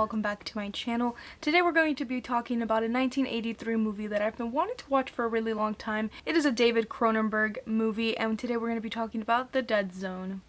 welcome back to my channel. Today we're going to be talking about a 1983 movie that I've been wanting to watch for a really long time. It is a David Cronenberg movie, and today we're going to be talking about The Dead Zone.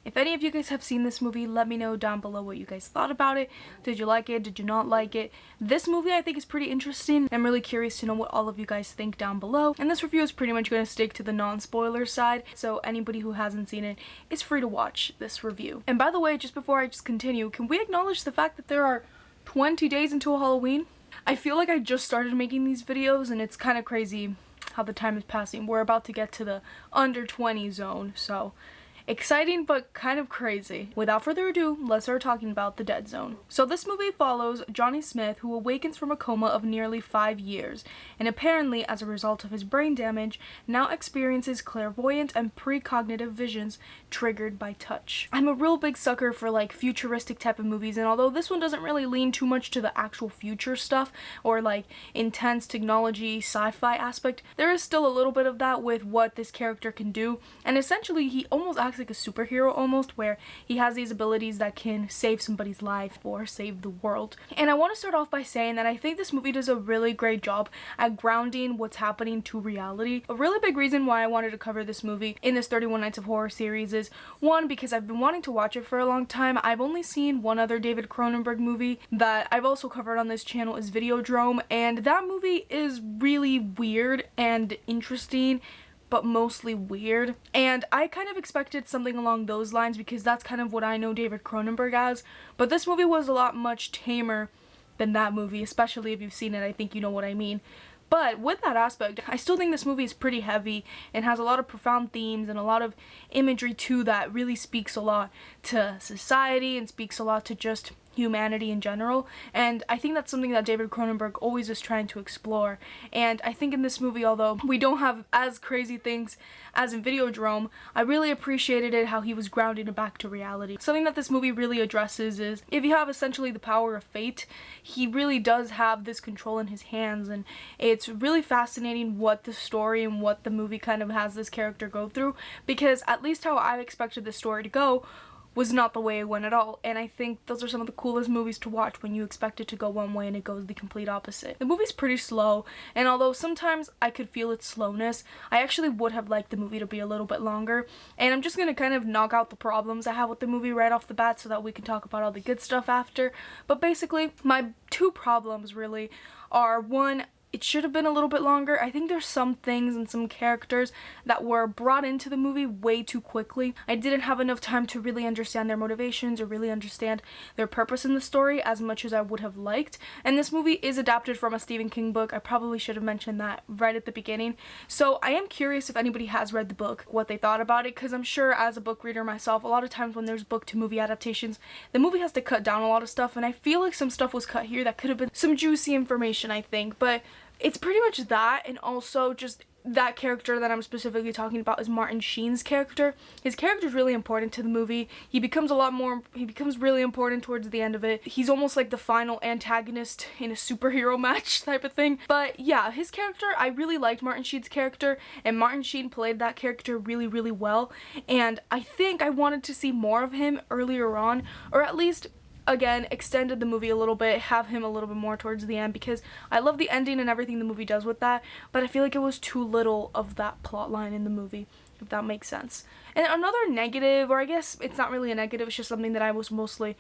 If any of you guys have seen this movie, let me know down below what you guys thought about it. Did you like it? Did you not like it? This movie I think is pretty interesting. I'm really curious to know what all of you guys think down below. And this review is pretty much going to stick to the non-spoiler side, so anybody who hasn't seen it is free to watch this review. And by the way, just before I continue, can we acknowledge the fact that there are 20 days until Halloween? I feel like I just started making these videos and it's kind of crazy how the time is passing. We're about to get to the under 20 zone, so exciting but kind of crazy. Without further ado, let's start talking about The Dead Zone. So this movie follows Johnny Smith, who awakens from a coma of nearly 5 years, and apparently as a result of his brain damage, now experiences clairvoyant and precognitive visions triggered by touch. I'm a real big sucker for like futuristic type of movies, and although this one doesn't really lean too much to the actual future stuff or like intense technology sci-fi aspect, there is still a little bit of that with what this character can do, and essentially he almost acts like a superhero almost, where he has these abilities that can save somebody's life or save the world. And I want to start off by saying that I think this movie does a really great job at grounding what's happening to reality. A really big reason why I wanted to cover this movie in this 31 Nights of Horror series is, one, because I've been wanting to watch it for a long time. I've only seen one other David Cronenberg movie that I've also covered on this channel is Videodrome, and that movie is really weird and interesting, but mostly weird, and I kind of expected something along those lines because that's kind of what I know David Cronenberg as, but this movie was a lot much tamer than that movie, especially if you've seen it. I think you know what I mean. But with that aspect, I still think this movie is pretty heavy and has a lot of profound themes and a lot of imagery too that really speaks a lot to society and speaks a lot to just humanity in general, and I think that's something that David Cronenberg always is trying to explore. And I think in this movie, although we don't have as crazy things as in Videodrome, I really appreciated it how he was grounding it back to reality. Something that this movie really addresses is if you have essentially the power of fate, he really does have this control in his hands, and it's really fascinating what the story and what the movie kind of has this character go through, because at least how I expected the story to go was not the way it went at all, and I think those are some of the coolest movies to watch when you expect it to go one way and it goes the complete opposite. The movie's pretty slow, and although sometimes I could feel its slowness, I actually would have liked the movie to be a little bit longer, and I'm just gonna kind of knock out the problems I have with the movie right off the bat so that we can talk about all the good stuff after. But basically, my two problems really are, one, it should have been a little bit longer. I think there's some things and some characters that were brought into the movie way too quickly. I didn't have enough time to really understand their motivations or really understand their purpose in the story as much as I would have liked. And this movie is adapted from a Stephen King book. I probably should have mentioned that right at the beginning. So I am curious if anybody has read the book, what they thought about it, because I'm sure as a book reader myself, a lot of times when there's book to movie adaptations, the movie has to cut down a lot of stuff, and I feel like some stuff was cut here that could have been some juicy information, I think. But it's pretty much that, and also just that character that I'm specifically talking about is Martin Sheen's character. His character is really important to the movie. He becomes really important towards the end of it. He's almost like the final antagonist in a superhero match type of thing. But yeah, his character, I really liked Martin Sheen's character, and Martin Sheen played that character really, really well. And I think I wanted to see more of him earlier on, or at least again extended the movie a little bit, have him a little bit more towards the end, because I love the ending and everything the movie does with that, but I feel like it was too little of that plot line in the movie, if that makes sense. And another negative, or I guess it's not really a negative, it's just something that I was mostly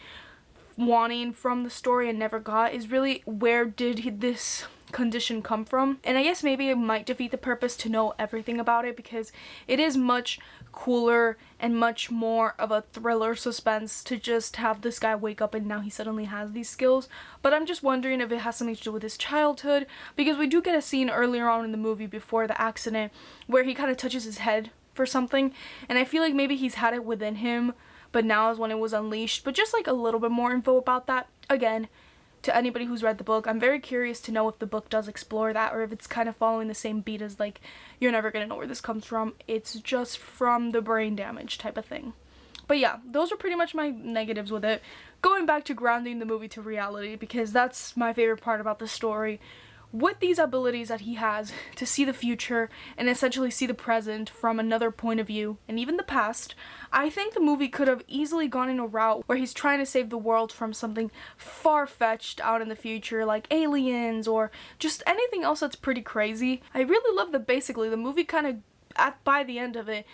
wanting from the story and never got, is really where did this condition come from. And I guess maybe it might defeat the purpose to know everything about it, because it is much cooler and much more of a thriller suspense to just have this guy wake up and now he suddenly has these skills. But I'm just wondering if it has something to do with his childhood, because we do get a scene earlier on in the movie before the accident where he kind of touches his head for something, and I feel like maybe he's had it within him, but now is when it was unleashed. But just like a little bit more info about that, again, to anybody who's read the book, I'm very curious to know if the book does explore that, or if it's kind of following the same beat as like, you're never gonna know where this comes from, it's just from the brain damage type of thing. But yeah, those are pretty much my negatives with it. Going back to grounding the movie to reality, because that's my favorite part about the story. with these abilities that he has to see the future and essentially see the present from another point of view, and even the past, I think the movie could have easily gone in a route where he's trying to save the world from something far-fetched out in the future, like aliens or just anything else that's pretty crazy. I really love that basically the movie kind of, by the end of it,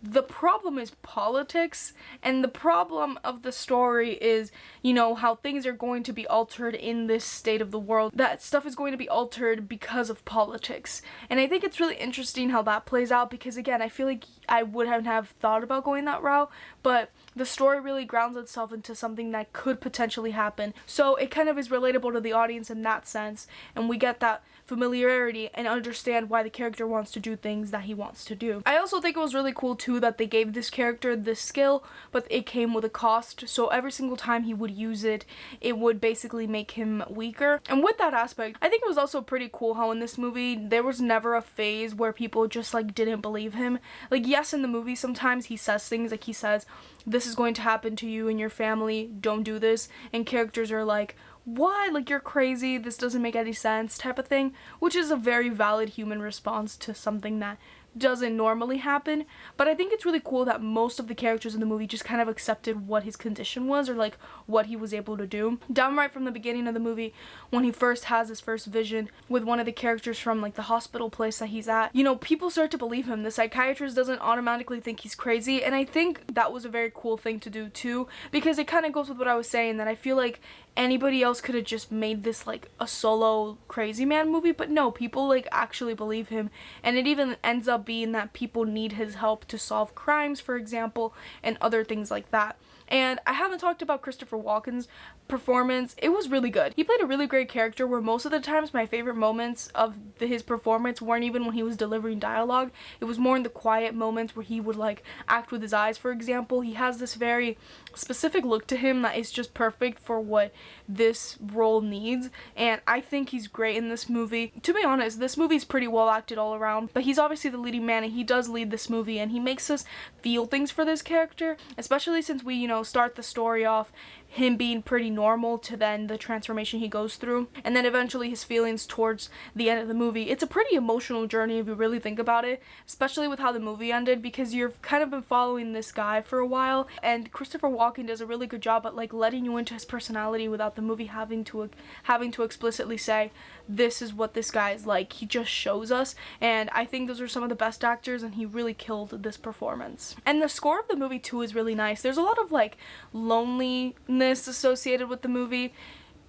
the problem is politics, and the problem of the story is, you know, how things are going to be altered in this state of the world. That stuff is going to be altered because of politics. And I think it's really interesting how that plays out, because again, I feel like I wouldn't have thought about going that route, but the story really grounds itself into something that could potentially happen. So it kind of is relatable to the audience in that sense, and we get that familiarity and understand why the character wants to do things that he wants to do. I also think it was really cool too that they gave this character this skill, but it came with a cost, so every single time he would use it, it would basically make him weaker. And with that aspect, I think it was also pretty cool how in this movie there was never a phase where people just like didn't believe him. Like, yes, in the movie sometimes he says things like he says, "This is going to happen to you and your family, don't do this," and characters are like, "What? Like, you're crazy, this doesn't make any sense," type of thing, which is a very valid human response to something that doesn't normally happen. But I think it's really cool that most of the characters in the movie just kind of accepted what his condition was, or like what he was able to do. Downright from the beginning of the movie, when he first has his first vision with one of the characters from like the hospital place that he's at, you know, people start to believe him. The psychiatrist doesn't automatically think he's crazy, and I think that was a very cool thing to do too, because it kind of goes with what I was saying, that I feel like anybody else could have just made this like a solo crazy man movie, but no, people like actually believe him, and it even ends up being that people need his help to solve crimes, for example, and other things like that. And I haven't talked about Christopher Walken's performance. It was really good. He played a really great character, where most of the times my favorite moments of his performance weren't even when he was delivering dialogue. It was more in the quiet moments where he would like act with his eyes, for example. He has this very specific look to him that is just perfect for what this role needs, and I think he's great in this movie. To be honest, this movie's pretty well acted all around, but he's obviously the leading man, and he does lead this movie, and he makes us feel things for this character, especially since we, you know, start the story off him being pretty normal to then the transformation he goes through, and then eventually his feelings towards the end of the movie. It's a pretty emotional journey if you really think about it, especially with how the movie ended, because you've kind of been following this guy for a while, and Christopher Walken does a really good job at like letting you into his personality without the movie having to explicitly say, this is what this guy is like. He just shows us, and I think those are some of the best actors, and he really killed this performance. And the score of the movie too is really nice. There's a lot of like loneliness associated with the movie.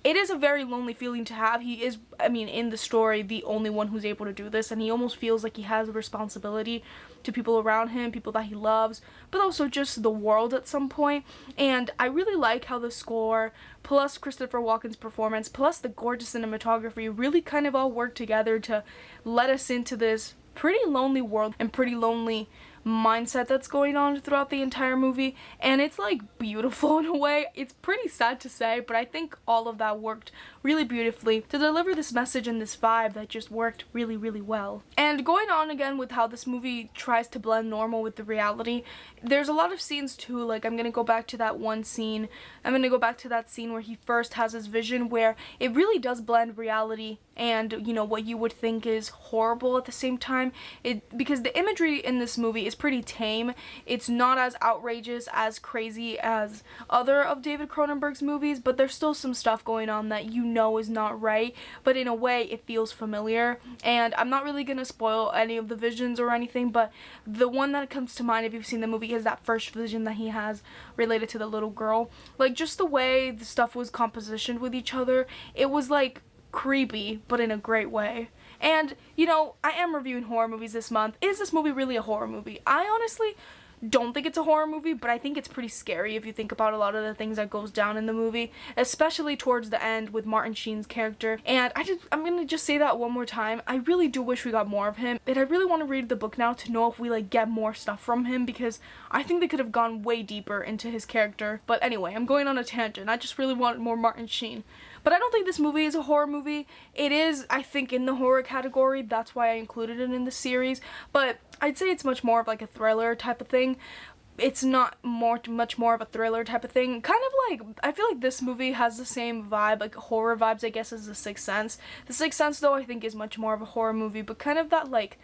It is a very lonely feeling to have. He is, I mean, in the story, the only one who's able to do this, and he almost feels like he has a responsibility to people around him, people that he loves, but also just the world at some point. And I really like how the score, plus Christopher Walken's performance, plus the gorgeous cinematography really kind of all work together to let us into this pretty lonely world and pretty lonely mindset that's going on throughout the entire movie, and it's like beautiful in a way. It's pretty sad to say, but I think all of that worked really beautifully to deliver this message and this vibe that just worked really, really well. And going on again with how this movie tries to blend normal with the reality, there's a lot of scenes too, like I'm gonna go back to that one scene. I'm gonna go back to that scene where he first has his vision, where it really does blend reality and, you know, what you would think is horrible at the same time. Because the imagery in this movie is pretty tame. It's not as outrageous, as crazy as other of David Cronenberg's movies, but there's still some stuff going on that you know is not right, but in a way it feels familiar. And I'm not really gonna spoil any of the visions or anything, but the one that comes to mind if you've seen the movie is that first vision that he has related to the little girl. Like, just the way the stuff was compositioned with each other, it was like creepy, but in a great way. And, you know, I am reviewing horror movies this month. Is this movie really a horror movie? I honestly don't think it's a horror movie, but I think it's pretty scary if you think about a lot of the things that goes down in the movie, especially towards the end with Martin Sheen's character. And I'm gonna just say that one more time. I really do wish we got more of him, and I really want to read the book now to know if we like get more stuff from him, because I think they could have gone way deeper into his character. But anyway, I'm going on a tangent. I just really want more Martin Sheen. But I don't think this movie is a horror movie. It is, I think, in the horror category. That's why I included it in the series. But I'd say it's much more of like a thriller type of thing. it's not much more of a thriller type of thing. Kind of like, I feel like this movie has the same vibe, like horror vibes, I guess, as The Sixth Sense. The Sixth Sense, though, I think is much more of a horror movie, but kind of that, like,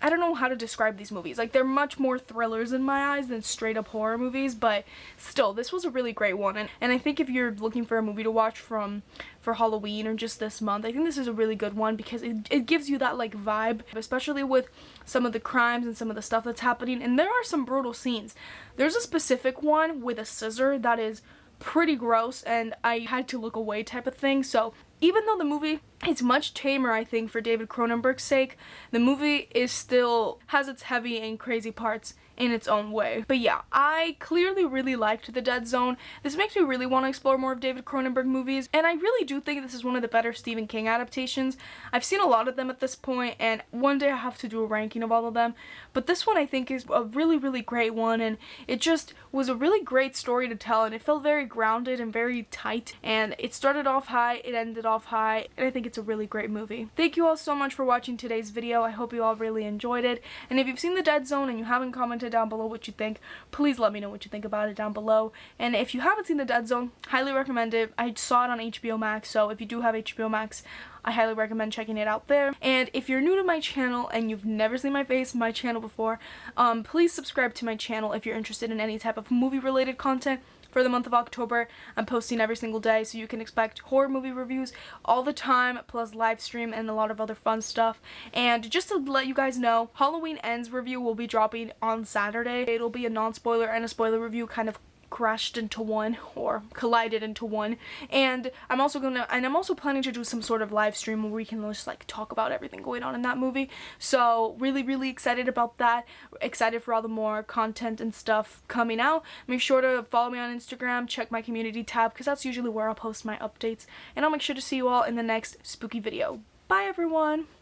I don't know how to describe these movies. Like, they're much more thrillers in my eyes than straight up horror movies, but still, this was a really great one. And I think if you're looking for a movie to watch for Halloween or just this month, I think this is a really good one because it gives you that, like, vibe, especially with some of the crimes and some of the stuff that's happening. And there are some brutal scenes. There's a specific one with a scissor that is pretty gross, and I had to look away type of thing. So even though the movie is much tamer, I think, for David Cronenberg's sake, the movie is still has its heavy and crazy parts in its own way. But yeah, I clearly really liked The Dead Zone. This makes me really want to explore more of David Cronenberg movies, and I really do think this is one of the better Stephen King adaptations. I've seen a lot of them at this point, and one day I have to do a ranking of all of them, but this one I think is a really, really great one, and it just was a really great story to tell, and it felt very grounded and very tight, and it started off high, it ended off high, and I think it's a really great movie. Thank you all so much for watching today's video. I hope you all really enjoyed it, and if you've seen The Dead Zone and you haven't commented down below what you think, please let me know what you think about it down below. And if you haven't seen The Dead Zone, highly recommend it. I saw it on HBO Max, so if you do have HBO Max, I highly recommend checking it out there. And if you're new to my channel and you've never seen my face on my channel before, please subscribe to my channel if you're interested in any type of movie related content. For the month of October, I'm posting every single day, so you can expect horror movie reviews all the time, plus live stream and a lot of other fun stuff. And just to let you guys know, Halloween Ends review will be dropping on Saturday. It'll be a non-spoiler and a spoiler review kind of crashed into one, or collided into one. And I'm also planning to do some sort of live stream where we can just like talk about everything going on in that movie. So really excited about that. Excited for all the more content and stuff coming out. Make sure to follow me on Instagram, check my community tab, because that's usually where I'll post my updates. And I'll make sure to see you all in the next spooky video. Bye everyone!